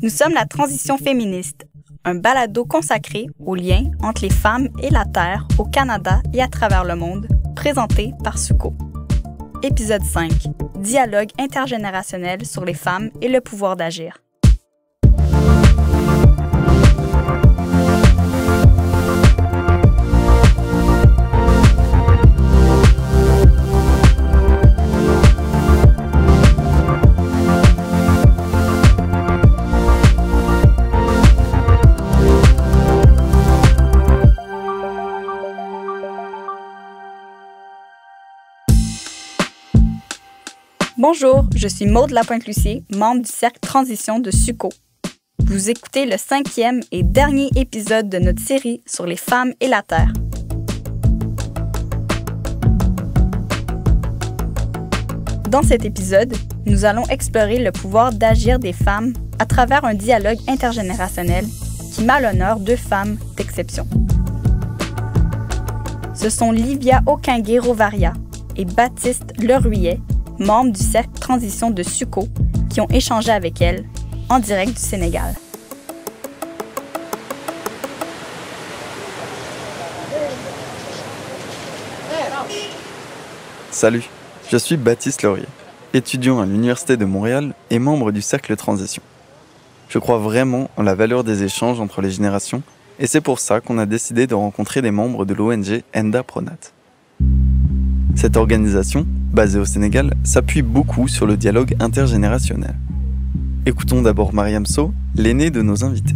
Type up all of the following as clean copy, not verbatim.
Nous sommes la Transition féministe, un balado consacré aux liens entre les femmes et la Terre au Canada et à travers le monde, présenté par Suco. Épisode 5. Dialogue intergénérationnel sur les femmes et le pouvoir d'agir. Bonjour, je suis Maude Lapointe-Lucier, membre du Cercle Transition de Suco. Vous écoutez le 5e et dernier épisode de notre série sur les femmes et la Terre. Dans cet épisode, nous allons explorer le pouvoir d'agir des femmes à travers un dialogue intergénérationnel qui met à l'honneur deux femmes d'exception. Ce sont Livia Okingué-Rovaria et Baptiste Leruillet, membres du Cercle Transition de Suco, qui ont échangé avec elle en direct du Sénégal. Salut, je suis Baptiste Leruillet, étudiant à l'Université de Montréal et membre du Cercle Transition. Je crois vraiment en la valeur des échanges entre les générations et c'est pour ça qu'on a décidé de rencontrer des membres de l'ONG Enda Pronat. Cette organisation, basée au Sénégal, s'appuie beaucoup sur le dialogue intergénérationnel. Écoutons d'abord Mariam Sow, l'aînée de nos invités.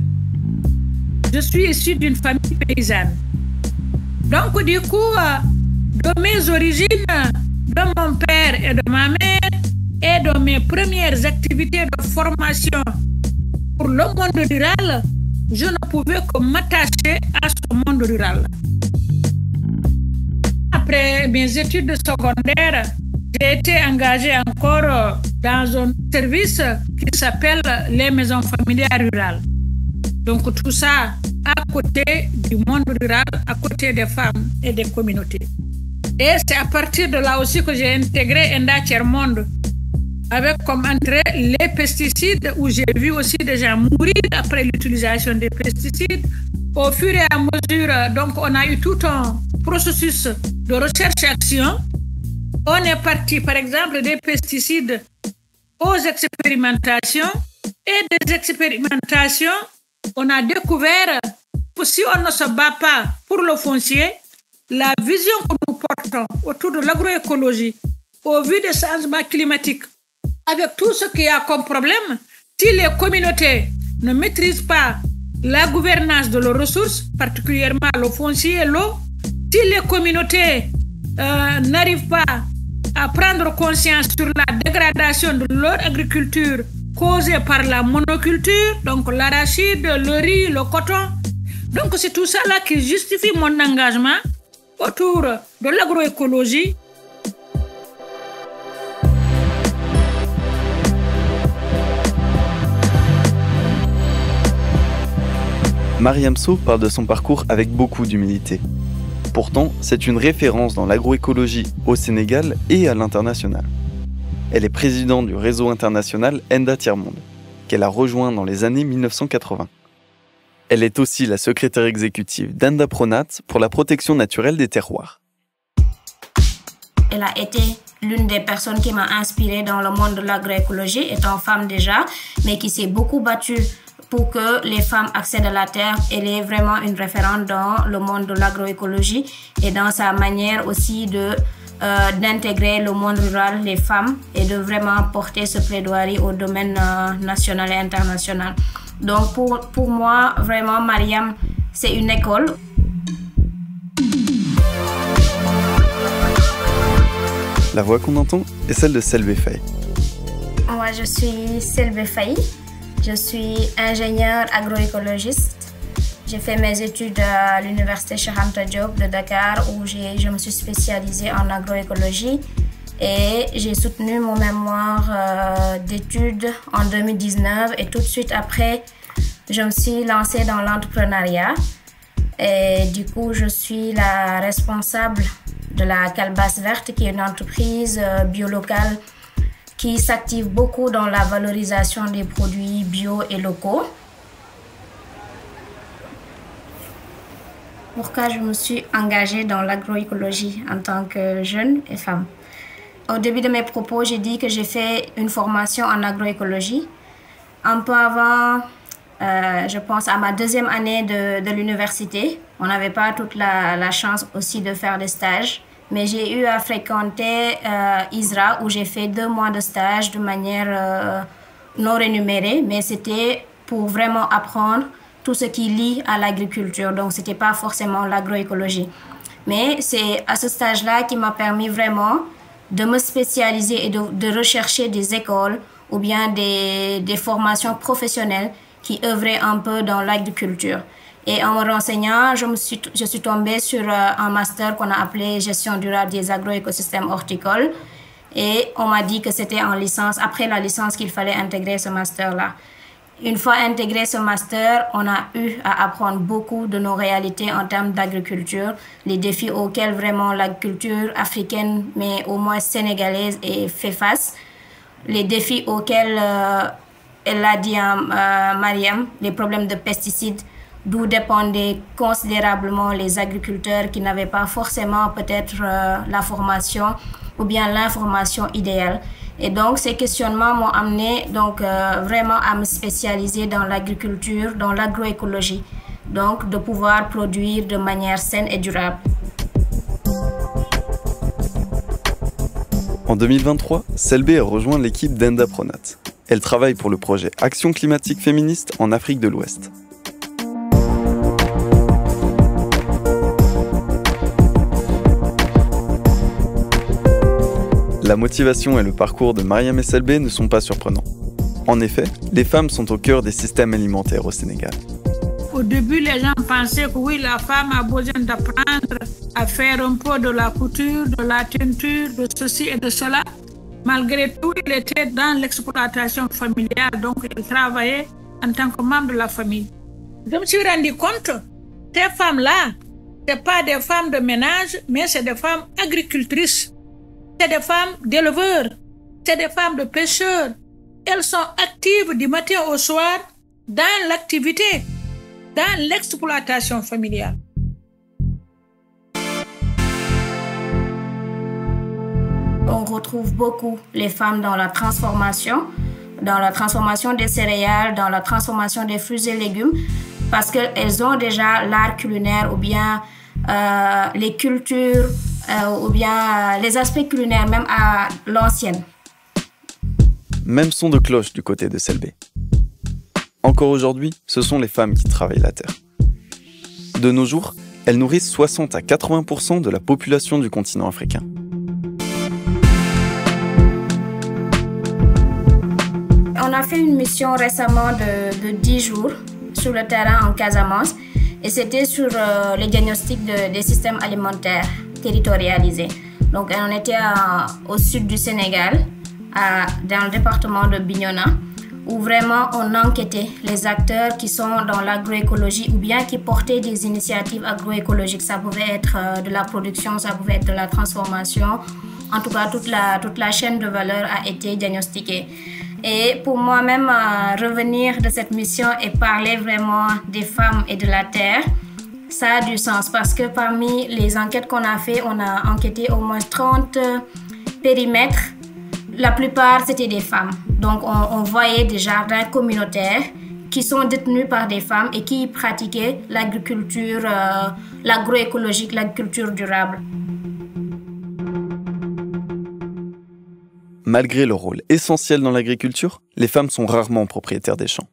Je suis issue d'une famille paysanne. Donc du coup, de mes origines, de mon père et de ma mère, et de mes premières activités de formation pour le monde rural, je ne pouvais que m'attacher à ce monde rural. Après mes études secondaires, j'ai été engagée encore dans un service qui s'appelle les maisons familiales rurales. Donc tout ça à côté du monde rural, à côté des femmes et des communautés. Et c'est à partir de là aussi que j'ai intégré Enda Tiers-Monde avec comme entrée les pesticides où j'ai vu aussi des gens mourir après l'utilisation des pesticides. Au fur et à mesure, donc on a eu tout un processus de recherche-action. On est parti, par exemple, des pesticides aux expérimentations. Et des expérimentations, on a découvert que si on ne se bat pas pour le foncier, la vision que nous portons autour de l'agroécologie, au vu des changements climatiques, avec tout ce qu'il y a comme problème, si les communautés ne maîtrisent pas la gouvernance de leurs ressources, particulièrement le foncier et l'eau, si les communautés n'arrivent pas à prendre conscience sur la dégradation de leur agriculture causée par la monoculture, donc l'arachide, le riz, le coton, donc c'est tout ça là qui justifie mon engagement autour de l'agroécologie. Mariam Sow parle de son parcours avec beaucoup d'humilité. Pourtant, c'est une référence dans l'agroécologie au Sénégal et à l'international. Elle est présidente du réseau international Enda Tiers-Monde, qu'elle a rejoint dans les années 1980. Elle est aussi la secrétaire exécutive d'Enda Pronat pour la protection naturelle des terroirs. Elle a été l'une des personnes qui m'a inspirée dans le monde de l'agroécologie, étant femme déjà, mais qui s'est beaucoup battue pour que les femmes accèdent à la terre. Elle est vraiment une référente dans le monde de l'agroécologie et dans sa manière aussi d'intégrer le monde rural, les femmes, et de vraiment porter ce plaidoyer au domaine national et international. Donc pour moi, vraiment, Mariam, c'est une école. La voix qu'on entend est celle de Selbé Faye. Moi, je suis Selbé Faye. Je suis ingénieure agroécologiste. J'ai fait mes études à l'université Cheikh Anta Diop de Dakar où je me suis spécialisée en agroécologie et j'ai soutenu mon mémoire d'études en 2019 et tout de suite après, je me suis lancée dans l'entrepreneuriat et du coup, je suis la responsable de la Calebasse Verte qui est une entreprise biolocale qui s'active beaucoup dans la valorisation des produits bio et locaux. Pourquoi je me suis engagée dans l'agroécologie en tant que jeune et femme? Au début de mes propos, j'ai dit que j'ai fait une formation en agroécologie. Un peu avant, je pense à ma deuxième année de l'université. On n'avait pas toute la chance aussi de faire des stages. Mais j'ai eu à fréquenter ISRA où j'ai fait 2 mois de stage de manière non rémunérée. Mais c'était pour vraiment apprendre tout ce qui lie à l'agriculture. Donc, ce n'était pas forcément l'agroécologie. Mais c'est à ce stage-là qui m'a permis vraiment de me spécialiser et de rechercher des écoles ou bien des formations professionnelles qui œuvraient un peu dans l'agriculture. Et en me renseignant, je suis tombée sur un master qu'on a appelé Gestion durable des agroécosystèmes horticoles. Et on m'a dit que c'était en licence, après la licence, qu'il fallait intégrer ce master-là. Une fois intégré ce master, on a eu à apprendre beaucoup de nos réalités en termes d'agriculture, les défis auxquels vraiment l'agriculture africaine, mais au moins sénégalaise, fait face, les défis auxquels, elle l'a dit Mariam, les problèmes de pesticides, d'où dépendaient considérablement les agriculteurs qui n'avaient pas forcément peut-être la formation ou bien l'information idéale. Et donc, ces questionnements m'ont amené donc, vraiment à me spécialiser dans l'agriculture, dans l'agroécologie, donc de pouvoir produire de manière saine et durable. En 2023, Selbé a rejoint l'équipe d'Enda Pronat. Elle travaille pour le projet Action climatique féministe en Afrique de l'Ouest. La motivation et le parcours de Mariam et Selbé ne sont pas surprenants. En effet, les femmes sont au cœur des systèmes alimentaires au Sénégal. Au début, les gens pensaient que oui, la femme a besoin d'apprendre à faire un peu de la couture, de la teinture, de ceci et de cela. Malgré tout, il était dans l'exploitation familiale, donc il travaillait en tant que membre de la famille. Je me suis rendu compte, ces femmes-là, ce n'est pas des femmes de ménage, mais c'est des femmes agricultrices. C'est des femmes d'éleveurs, c'est des femmes de pêcheurs. Elles sont actives du matin au soir dans l'activité, dans l'exploitation familiale. On retrouve beaucoup les femmes dans la transformation des céréales, dans la transformation des fruits et légumes, parce qu'elles ont déjà l'art culinaire ou bien les cultures, ou bien les aspects culinaires, même à l'ancienne. Même son de cloche du côté de Selbé. Encore aujourd'hui, ce sont les femmes qui travaillent la terre. De nos jours, elles nourrissent 60 à 80% de la population du continent africain. On a fait une mission récemment de 10 jours sur le terrain en Casamance et c'était sur les diagnostics des systèmes alimentaires territorialisés. Donc on était au sud du Sénégal, dans le département de Bignona, où vraiment on enquêtait les acteurs qui sont dans l'agroécologie ou bien qui portaient des initiatives agroécologiques. Ça pouvait être de la production, ça pouvait être de la transformation. En tout cas, toute la chaîne de valeur a été diagnostiquée. Et pour moi-même, revenir de cette mission et parler vraiment des femmes et de la terre, ça a du sens parce que parmi les enquêtes qu'on a fait, on a enquêté au moins 30 périmètres. La plupart, c'était des femmes. Donc, on voyait des jardins communautaires qui sont détenus par des femmes et qui pratiquaient l'agriculture, l'agroécologique, l'agriculture durable. Malgré leur rôle essentiel dans l'agriculture, les femmes sont rarement propriétaires des champs.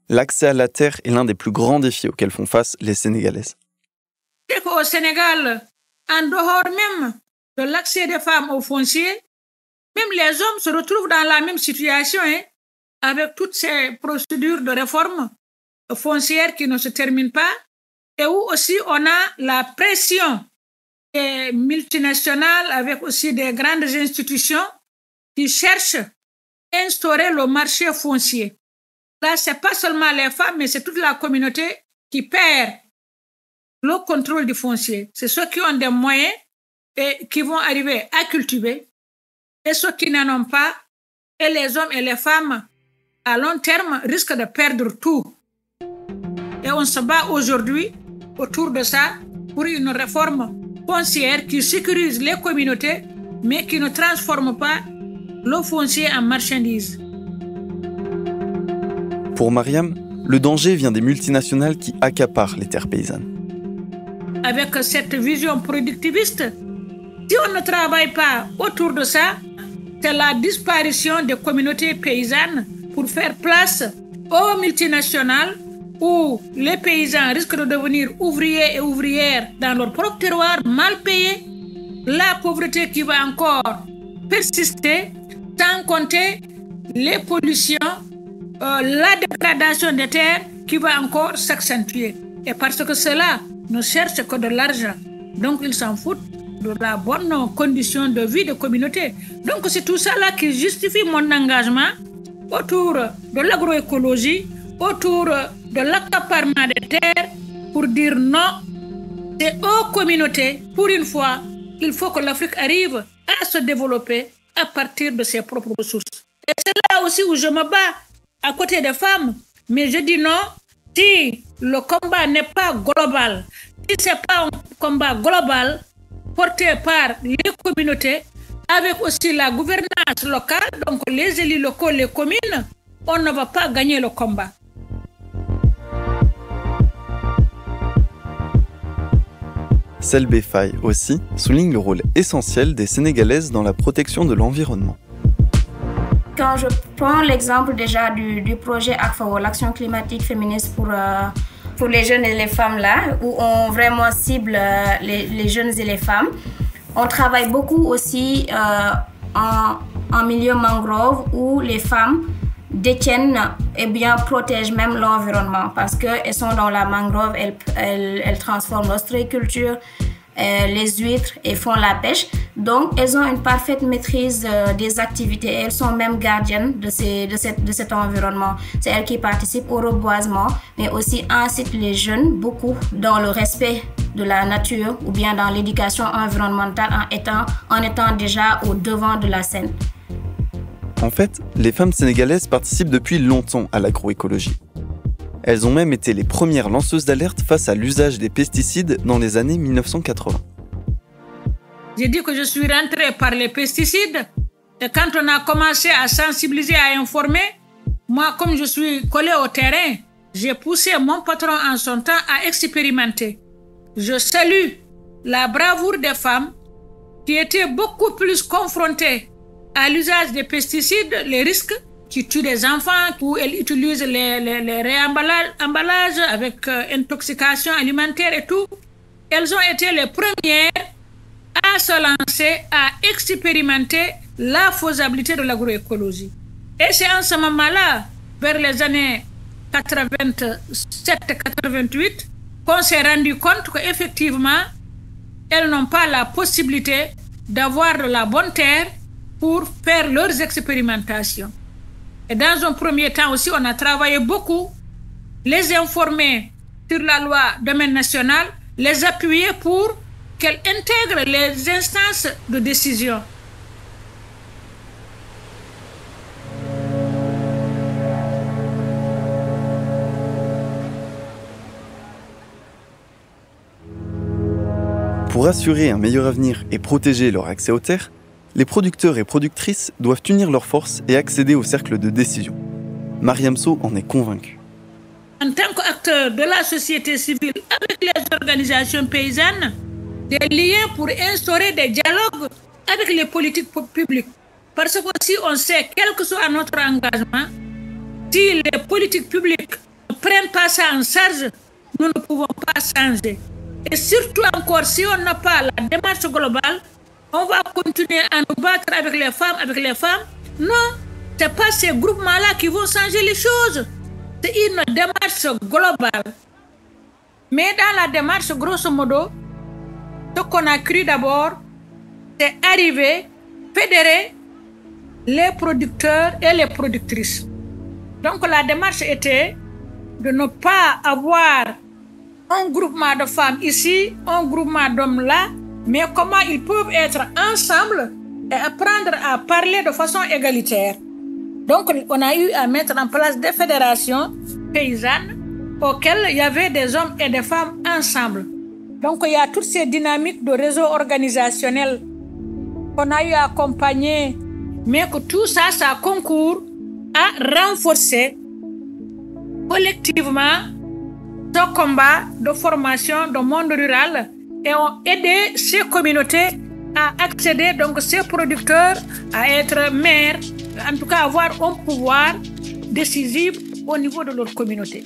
L'accès à la terre est l'un des plus grands défis auxquels font face les Sénégalaises. Au Sénégal, en dehors même de l'accès des femmes au foncier, même les hommes se retrouvent dans la même situation, avec toutes ces procédures de réforme foncière qui ne se terminent pas, et où aussi on a la pression des multinationales avec aussi des grandes institutions qui cherchent à instaurer le marché foncier. Là, ce n'est pas seulement les femmes, mais c'est toute la communauté qui perd le contrôle du foncier. C'est ceux qui ont des moyens et qui vont arriver à cultiver. Et ceux qui n'en ont pas Et les hommes et les femmes, à long terme, risquent de perdre tout. Et on se bat aujourd'hui autour de ça pour une réforme foncière qui sécurise les communautés, mais qui ne transforme pas le foncier en marchandise. Pour Mariam, le danger vient des multinationales qui accaparent les terres paysannes. Avec cette vision productiviste, si on ne travaille pas autour de ça, c'est la disparition des communautés paysannes pour faire place aux multinationales où les paysans risquent de devenir ouvriers et ouvrières dans leur propre terroir, mal payés, la pauvreté qui va encore persister, sans compter les pollutions, la dégradation des terres qui va encore s'accentuer. Et parce que cela ne cherche que de l'argent, donc ils s'en foutent de la bonne condition de vie de communauté. Donc c'est tout ça là qui justifie mon engagement autour de l'agroécologie, autour de l'accaparement des terres, pour dire non, c'est aux communautés, pour une fois, il faut que l'Afrique arrive à se développer à partir de ses propres ressources. Et c'est là aussi où je me bats à côté des femmes, mais je dis non, si le combat n'est pas global, si ce n'est pas un combat global porté par les communautés, avec aussi la gouvernance locale, donc les élus locaux, les communes, on ne va pas gagner le combat. Selbé Faye aussi souligne le rôle essentiel des Sénégalaises dans la protection de l'environnement. Quand je prends l'exemple déjà du projet ACFAO, l'action climatique féministe pour les jeunes et les femmes là, où on vraiment cible les jeunes et les femmes, on travaille beaucoup aussi en milieu mangrove où les femmes détiennent et bien protègent même l'environnement parce qu'elles sont dans la mangrove, elles transforment l'ostréiculture, les huîtres et font la pêche. Donc, elles ont une parfaite maîtrise des activités. Elles sont même gardiennes de cet environnement. C'est elles qui participent au reboisement, mais aussi incitent les jeunes beaucoup dans le respect de la nature ou bien dans l'éducation environnementale en étant déjà au devant de la scène. En fait, les femmes sénégalaises participent depuis longtemps à l'agroécologie. Elles ont même été les premières lanceuses d'alerte face à l'usage des pesticides dans les années 1980. J'ai dit que je suis rentrée par les pesticides et quand on a commencé à sensibiliser, à informer, moi, comme je suis collée au terrain, j'ai poussé mon patron en son temps à expérimenter. Je salue la bravoure des femmes qui étaient beaucoup plus confrontées à l'usage des pesticides, les risques qui tuent des enfants, où elles utilisent les réemballages avec intoxication alimentaire et tout. Elles ont été les premières à se lancer, à expérimenter la faisabilité de l'agroécologie. Et c'est en ce moment-là, vers les années 87-88, qu'on s'est rendu compte qu'effectivement, elles n'ont pas la possibilité d'avoir de la bonne terre pour faire leurs expérimentations. Et dans un premier temps aussi, on a travaillé beaucoup, les informer sur la loi domaine national, les appuyer pour qu'elles intègrent les instances de décision. Pour assurer un meilleur avenir et protéger leur accès aux terres, les producteurs et productrices doivent unir leurs forces et accéder au cercle de décision. Mariam Sow en est convaincue. En tant qu'acteur de la société civile avec les organisations paysannes, des liens pour instaurer des dialogues avec les politiques publiques. Parce que si on sait, quel que soit notre engagement, si les politiques publiques ne prennent pas ça en charge, nous ne pouvons pas changer. Et surtout encore, si on n'a pas la démarche globale, on va continuer à nous battre avec les femmes. Non, ce n'est pas ces groupements-là qui vont changer les choses. C'est une démarche globale. Mais dans la démarche, grosso modo, ce qu'on a cru d'abord, c'est arriver, fédérer les producteurs et les productrices. Donc la démarche était de ne pas avoir un groupement de femmes ici, un groupement d'hommes là, mais comment ils peuvent être ensemble et apprendre à parler de façon égalitaire. Donc, on a eu à mettre en place des fédérations paysannes auxquelles il y avait des hommes et des femmes ensemble. Donc, il y a toutes ces dynamiques de réseau organisationnel qu'on a eu à accompagner, mais que tout ça, ça concourt à renforcer collectivement ce combat de formation du monde rural et ont aidé ces communautés à accéder, donc ces producteurs, à être maires, en tout cas avoir un pouvoir décisif au niveau de leur communauté.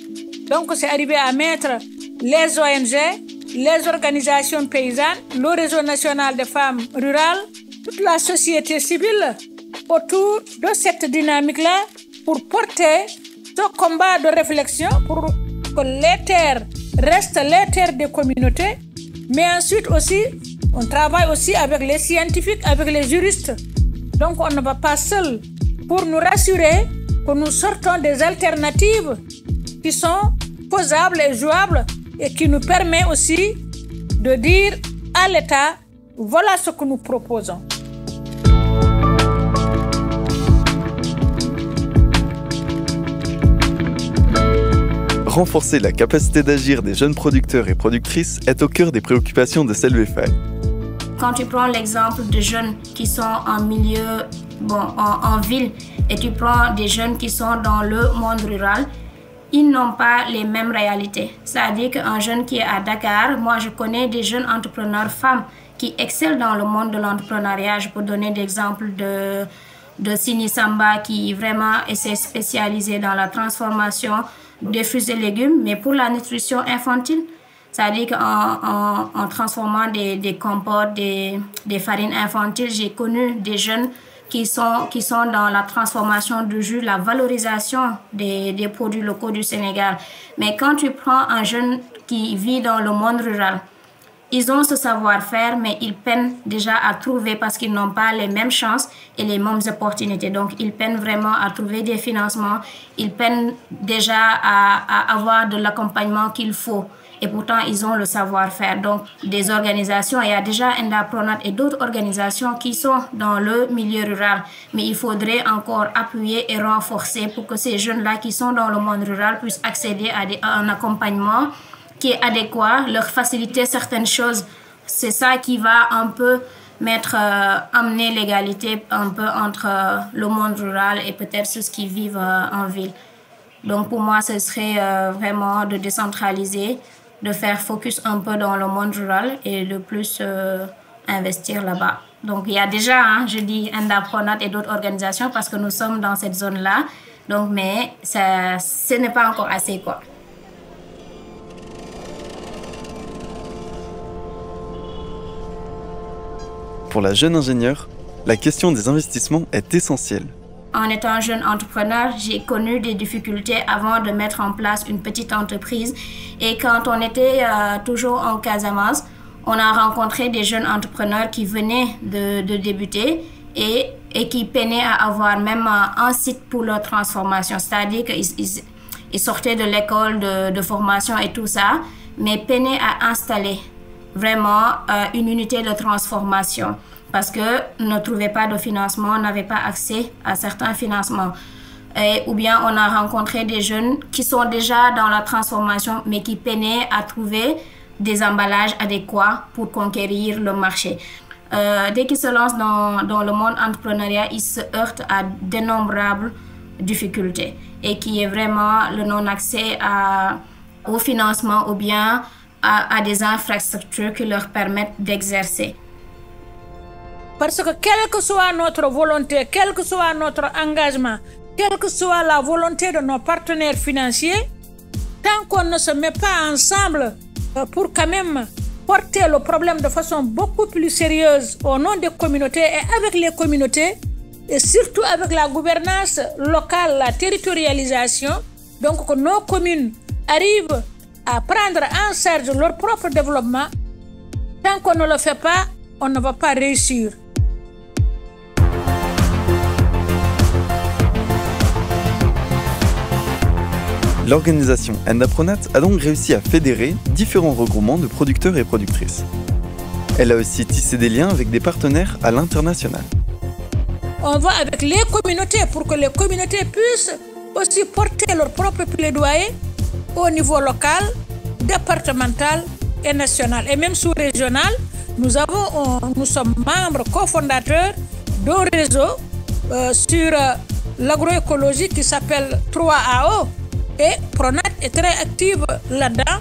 Donc c'est arrivé à mettre les ONG, les organisations paysannes, le réseau national des femmes rurales, toute la société civile autour de cette dynamique-là pour porter ce combat de réflexion pour que les terres restent les terres des communautés. Mais ensuite aussi, on travaille aussi avec les scientifiques, avec les juristes. Donc on ne va pas seul pour nous rassurer que nous sortons des alternatives qui sont faisables et jouables et qui nous permet aussi de dire à l'État, voilà ce que nous proposons. Renforcer la capacité d'agir des jeunes producteurs et productrices est au cœur des préoccupations de Selvefy. Quand tu prends l'exemple de jeunes qui sont en milieu, en ville, et tu prends des jeunes qui sont dans le monde rural, ils n'ont pas les mêmes réalités. C'est-à-dire qu'un jeune qui est à Dakar, moi je connais des jeunes entrepreneurs femmes qui excellent dans le monde de l'entrepreneuriat. Je peux donner l'exemple de Sini Samba qui vraiment s'est spécialisée dans la transformation des fruits et légumes, mais pour la nutrition infantile. C'est-à-dire qu'en transformant des compotes, des farines infantiles, j'ai connu des jeunes qui sont dans la transformation du jus, la valorisation des produits locaux du Sénégal. Mais quand tu prends un jeune qui vit dans le monde rural, ils ont ce savoir-faire, mais ils peinent déjà à trouver parce qu'ils n'ont pas les mêmes chances et les mêmes opportunités. Donc, ils peinent vraiment à trouver des financements. Ils peinent déjà à avoir de l'accompagnement qu'il faut. Et pourtant, ils ont le savoir-faire. Donc, des organisations, il y a déjà Endapronat et d'autres organisations qui sont dans le milieu rural. Mais il faudrait encore appuyer et renforcer pour que ces jeunes-là qui sont dans le monde rural puissent accéder à un accompagnement qui est adéquat, leur faciliter certaines choses. C'est ça qui va un peu amener l'égalité un peu entre le monde rural et peut-être ceux qui vivent en ville. Donc pour moi, ce serait vraiment de décentraliser, de faire focus un peu dans le monde rural et de plus investir là-bas. Donc il y a déjà, je dis Endapronat et d'autres organisations parce que nous sommes dans cette zone-là. Donc mais ce n'est pas encore assez quoi. Pour la jeune ingénieure, la question des investissements est essentielle. En étant jeune entrepreneur, j'ai connu des difficultés avant de mettre en place une petite entreprise. Et quand on était toujours en Casamance, on a rencontré des jeunes entrepreneurs qui venaient de débuter et qui peinaient à avoir même un site pour leur transformation. C'est-à-dire qu'ils sortaient de l'école de formation et tout ça, mais peinaient à installer vraiment une unité de transformation parce que ne trouvaient pas de financement, n'avaient pas accès à certains financements. Ou bien on a rencontré des jeunes qui sont déjà dans la transformation mais qui peinaient à trouver des emballages adéquats pour conquérir le marché. Dès qu'ils se lancent dans le monde entrepreneurial, ils se heurtent à d'innombrables difficultés et qui est vraiment le non-accès au financement ou bien à des infrastructures qui leur permettent d'exercer. Parce que quelle que soit notre volonté, quel que soit notre engagement, quelle que soit la volonté de nos partenaires financiers, tant qu'on ne se met pas ensemble pour quand même porter le problème de façon beaucoup plus sérieuse au nom des communautés et avec les communautés, et surtout avec la gouvernance locale, la territorialisation, donc que nos communes arrivent à prendre en charge leur propre développement, tant qu'on ne le fait pas, on ne va pas réussir. L'organisation Endapronat a donc réussi à fédérer différents regroupements de producteurs et productrices. Elle a aussi tissé des liens avec des partenaires à l'international. on va avec les communautés pour que les communautés puissent aussi porter leur propre plaidoyer au niveau local, départemental et national. Et même sous-régional, nous sommes membres cofondateurs d'un réseau sur l'agroécologie qui s'appelle 3AO. Et Pronat est très active là-dedans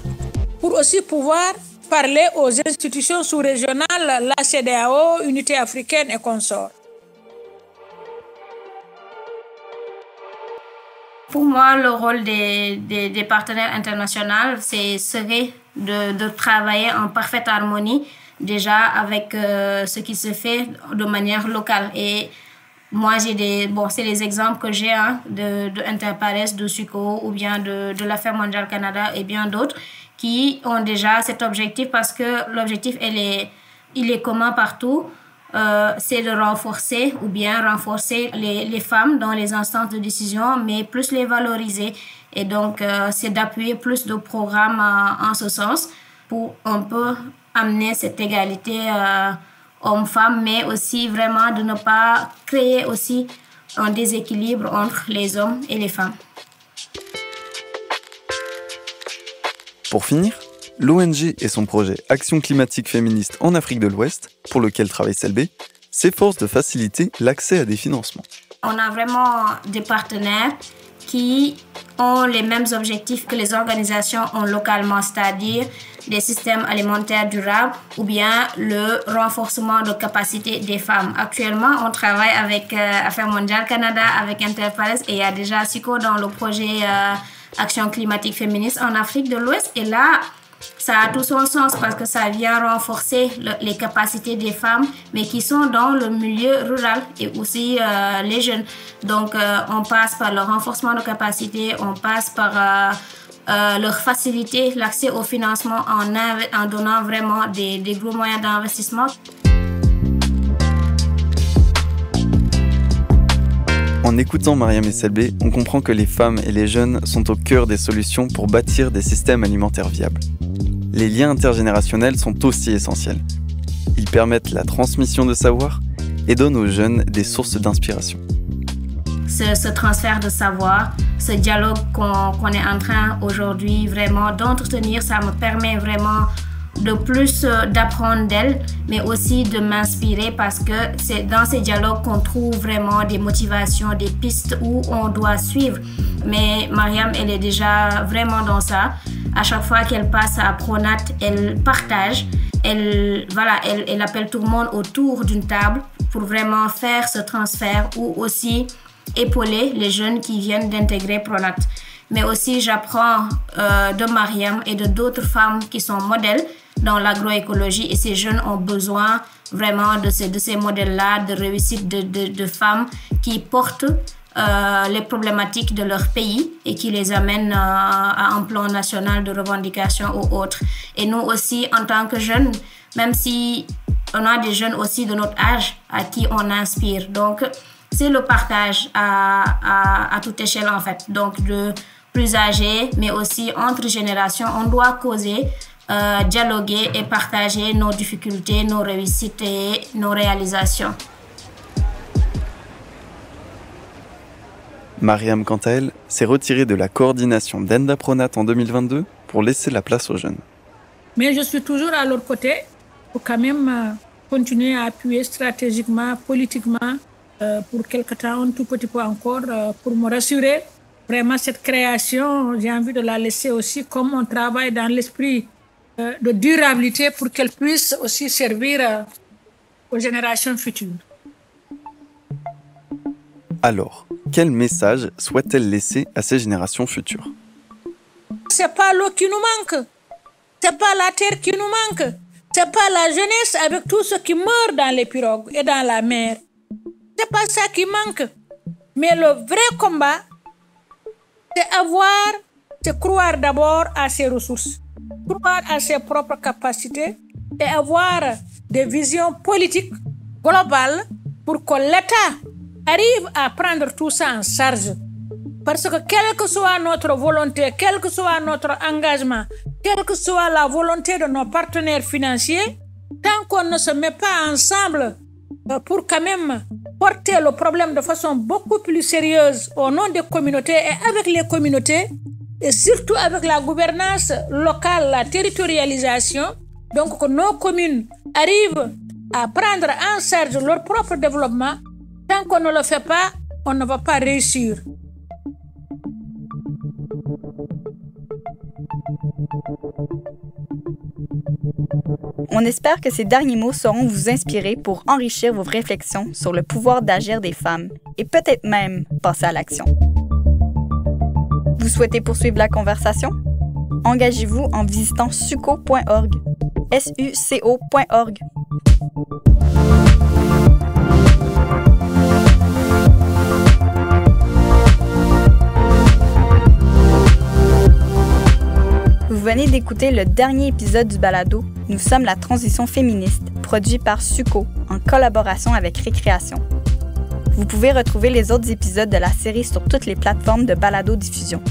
pour aussi pouvoir parler aux institutions sous-régionales, la CEDEAO, Unité africaine et consorts. Pour moi, le rôle des partenaires internationaux, serait de travailler en parfaite harmonie déjà avec ce qui se fait de manière locale. Et moi, c'est les exemples que j'ai de Interpares, de SUCO ou bien de l'Affaire mondiale Canada et bien d'autres qui ont déjà cet objectif parce que l'objectif, il est commun partout. C'est de renforcer les femmes dans les instances de décision, mais plus les valoriser. Et donc, c'est d'appuyer plus de programmes en ce sens pour un peu amener cette égalité hommes-femmes, mais aussi vraiment de ne pas créer aussi un déséquilibre entre les hommes et les femmes. Pour finir, l'ONG et son projet Action climatique féministe en Afrique de l'Ouest, pour lequel travaille Selbé, s'efforcent de faciliter l'accès à des financements. On a vraiment des partenaires qui ont les mêmes objectifs que les organisations ont localement, c'est-à-dire des systèmes alimentaires durables ou bien le renforcement de capacité des femmes. Actuellement, on travaille avec Affaires mondiale Canada, avec Interpares et il y a déjà SICO dans le projet Action climatique féministe en Afrique de l'Ouest. Et là, ça a tout son sens parce que ça vient renforcer les capacités des femmes, mais qui sont dans le milieu rural et aussi les jeunes. Donc, on passe par le renforcement de capacités, on passe par leur faciliter l'accès au financement en donnant vraiment des gros moyens d'investissement. En écoutant Mariam et Selbé, on comprend que les femmes et les jeunes sont au cœur des solutions pour bâtir des systèmes alimentaires viables. Les liens intergénérationnels sont aussi essentiels. Ils permettent la transmission de savoir et donnent aux jeunes des sources d'inspiration. Ce transfert de savoir, ce dialogue qu'on est en train aujourd'hui vraiment d'entretenir, ça me permet vraiment de plus d'apprendre d'elle, mais aussi de m'inspirer parce que c'est dans ces dialogues qu'on trouve vraiment des motivations, des pistes où on doit suivre. Mais Mariam, elle est déjà vraiment dans ça. À chaque fois qu'elle passe à Pronat, elle partage, elle appelle tout le monde autour d'une table pour vraiment faire ce transfert ou aussi épauler les jeunes qui viennent d'intégrer Pronat. Mais aussi, j'apprends de Mariam et de d'autres femmes qui sont modèles dans l'agroécologie et ces jeunes ont besoin vraiment de ces modèles-là de réussite de femmes qui portent les problématiques de leur pays et qui les amènent à un plan national de revendication ou autre. Et nous aussi, en tant que jeunes, même si on a des jeunes aussi de notre âge à qui on inspire. Donc, c'est le partage à toute échelle en fait. Donc, de plus âgés, mais aussi entre générations, on doit causer, dialoguer et partager nos difficultés, nos réussites et nos réalisations. Mariam, quant à elle, s'est retirée de la coordination d'Enda Pronat en 2022 pour laisser la place aux jeunes. Mais je suis toujours à leur côté pour quand même continuer à appuyer stratégiquement, politiquement, pour quelque temps, un tout petit peu encore, pour me rassurer. Vraiment, cette création, j'ai envie de la laisser aussi comme on travaille dans l'esprit de durabilité pour qu'elle puisse aussi servir aux générations futures. Alors, quel message souhaite-t-elle laisser à ces générations futures? C'est pas l'eau qui nous manque, c'est pas la terre qui nous manque, c'est pas la jeunesse avec tout ce qui meurt dans les pirogues et dans la mer. C'est pas ça qui manque. Mais le vrai combat, c'est croire d'abord à ses ressources, croire à ses propres capacités et avoir des visions politiques globales pour que l'État arrive à prendre tout ça en charge. Parce que quelle que soit notre volonté, quel que soit notre engagement, quelle que soit la volonté de nos partenaires financiers, tant qu'on ne se met pas ensemble pour quand même porter le problème de façon beaucoup plus sérieuse au nom des communautés et avec les communautés, et surtout avec la gouvernance locale, la territorialisation, donc que nos communes arrivent à prendre en charge leur propre développement. Tant qu'on ne le fait pas, on ne va pas réussir. On espère que ces derniers mots sauront vous inspirer pour enrichir vos réflexions sur le pouvoir d'agir des femmes et peut-être même passer à l'action. Vous souhaitez poursuivre la conversation? Engagez-vous en visitant suco.org. SUCO.org. Vous venez d'écouter le dernier épisode du balado « Nous sommes la transition féministe » produit par SUCO en collaboration avec Récréation. Vous pouvez retrouver les autres épisodes de la série sur toutes les plateformes de balado-diffusion.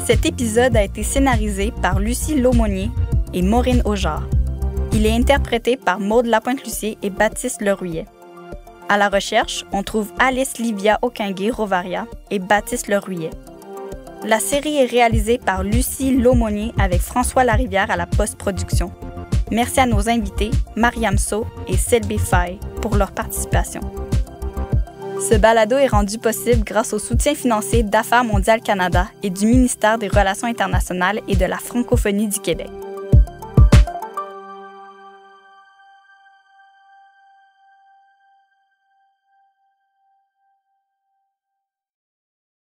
Cet épisode a été scénarisé par Lucie Laumonier et Maureen Aujar. Il est interprété par Maude Lapointe-Lucier et Baptiste Leruillet. À la recherche, on trouve Alice Livia Okingué-Rovaria et Baptiste Leruillet. La série est réalisée par Lucie Laumonier avec François Larivière à la post-production. Merci à nos invités, Mariam So et Selby Faye, pour leur participation. Ce balado est rendu possible grâce au soutien financier d'Affaires mondiales Canada et du ministère des Relations internationales et de la francophonie du Québec.